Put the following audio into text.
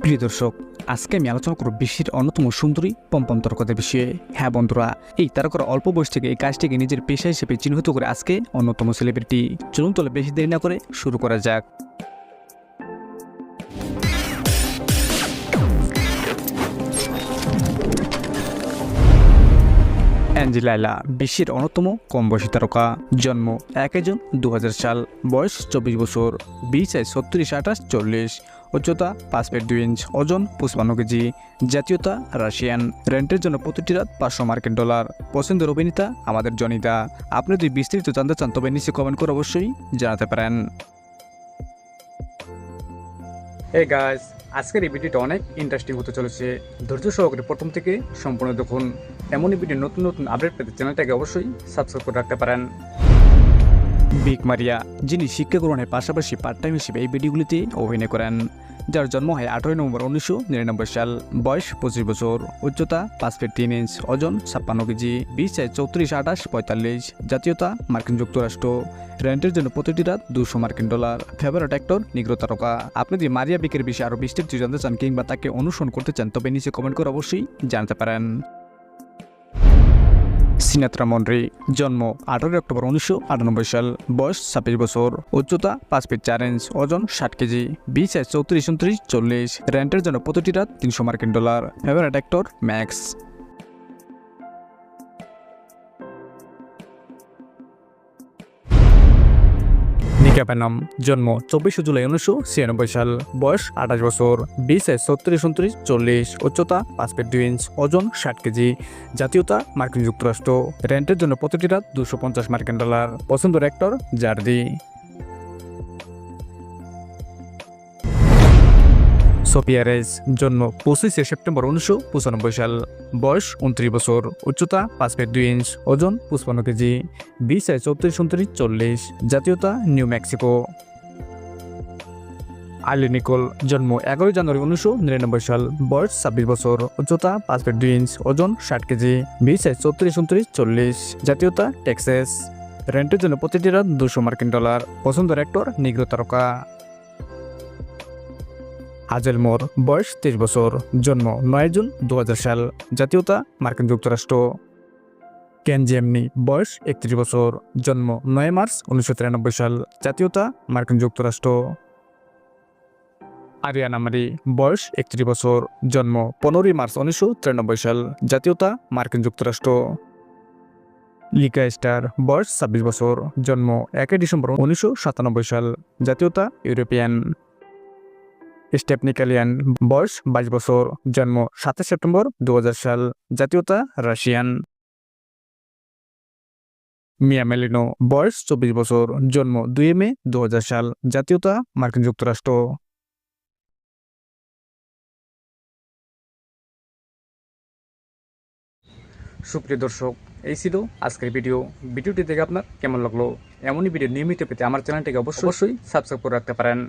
প্রিয় দর্শক, আজকে আমি আলোচনা করব বিশ্বের অন্যতম সুন্দরী পম্পম তারকাদের বিষয়ে। হ্যাঁ বন্ধুরা, এই তারকারা অল্প বয়স থেকে এই কাজটিকে নিজের পেশা হিসেবে চিহ্নিত করে আজকে অন্যতম সেলিব্রিটি। চলুন তাহলে বেশি দেরি না করে শুরু করা যাক। অ্যাঞ্জেলা বিশ্বের অন্যতম কম বয়সী তারকা। জন্ম 1 জুন 2000 সাল, বয়স 24 বছর, সাইজ 36-28-40, উচ্চতা 5 ফিট 2 ইঞ্চ, ওজন 55 কেজি, জাতীয়তা রাশিয়ান। রেন্টের জন্য প্রতিটি রাত $500। পছন্দের অভিনেতা আমাদের জনিতা। আপনি যদি বিস্তারিত জানতে চান তবে নিচে কমেন্ট করে অবশ্যই জানাতে পারেন। এই গাইস, আজকের এই ভিডিওটা অনেক ইন্টারেস্টিং হতে চলেছে। ধৈর্য সহকারে প্রথম থেকে সম্পূর্ণ দেখুন। এমনই ভিডিও নতুন নতুন আপডেট পেতে চ্যানেলটাকে অবশ্যই সাবস্ক্রাইব করে রাখতে পারেন। বিগ মারিয়া, যিনি শিক্ষা গ্রহণের পাশাপাশি পার্ট টাইম হিসেবে এই ভিডিওগুলিতে অভিনয় করেন, যার জন্ম হয় 18 নভেম্বর 1999 সাল, বয়স 25 বছর, উচ্চতা 5 ফিট 3 ইঞ্চ, ওজন 56 কেজি, সাইজ 34-28-45, জাতীয়তা মার্কিন যুক্তরাষ্ট্র। রেন্টের জন্য প্রতিটি রাত $200। ফেভারিট অ্যাক্টর নিগ্রো তারকা। আপনি যদি মারিয়া বিকের বিষয়ে আরও বিস্তারিত জানতে চান কিংবা তাকে অনুসরণ করতে চান তবে নিচে কমেন্ট করে অবশ্যই জানাতে পারেন। সিনাত্রা মন্ড্রি, জন্ম 18 অক্টোবর 1998 সাল, বয়স 26 বছর, উচ্চতা 5 ফিট 4 ইঞ্চ, ওজন 60 কেজি, সাইজ 34-39-40। রেন্টের জন্য প্রতিটি রাত $300। Favourite actor max. নিকা বেনম, জন্ম 24 জুলাই 1996 সাল, বয়স 28 বছর, সাইজ 36-39-40, উচ্চতা 5 ফিট 2 ইঞ্চ, ওজন 60 কেজি, জাতীয়তা মার্কিন যুক্তরাষ্ট্র। রেন্টের জন্য প্রতিটি রাত $250। পছন্দের অ্যাক্টর জার্দি। সোফিয়া রেজ, জন্ম 25 সেপ্টেম্বর 1995 সাল, বয়স 29 বছর, উচ্চতা 5 ফিট 2 ইঞ্চ, ওজন 55 কেজি, সাইজ 34-39-40, জাতীয়তা নিউ মেক্সিকো। আইলি নিকোল, জন্ম 11 জানুয়ারি 1999 সাল, বয়স 26 বছর, উচ্চতা 5 ফিট 2 ইঞ্চ, ওজন 60 কেজি, সাইজ 34-39-40, জাতীয়তা টেক্সাস। রেন্টের জন্য প্রতিটি রাত $200। পছন্দের অ্যাক্টর নিগ্রো তারকা। হাজেল মোর, বয়স 23 বছর, জন্ম 9 জুন 2000 সাল, জাতীয়তা মার্কিন যুক্তরাষ্ট্র। কেন জেমনি, বয়স 31 বছর, জন্ম 9 মার্চ 1993 সাল, জাতীয়তা মার্কিন যুক্তরাষ্ট্র। আরিয়ানা মারি, বয়স 31 বছর, জন্ম 15 মার্চ 1993 সাল, জাতীয়তা মার্কিন যুক্তরাষ্ট্র। লিকা স্টার, বয়স 26 বছর, জন্ম 1 ডিসেম্বর 1997 সাল, জাতীয়তা ইউরোপিয়ান। স্টেফনি ক্যালিয়ান, বয়স 22 বছর, জন্ম 7 সেপ্টেম্বর 2000 সাল, জাতীয়তা রাশিয়ান। মিয়া মেলিনো, বয়স 24 বছর, জন্ম 2 মে 2000 সাল, জাতীয়তা মার্কিন যুক্তরাষ্ট্র। সুপ্রিয় দর্শক, এই ছিল আজকের ভিডিওটি দেখে আপনার কেমন লাগলো? এমনই ভিডিও নিয়মিত পেতে আমার চ্যানেলটিকে অবশ্যই সাবস্ক্রাইব করে রাখতে পারেন।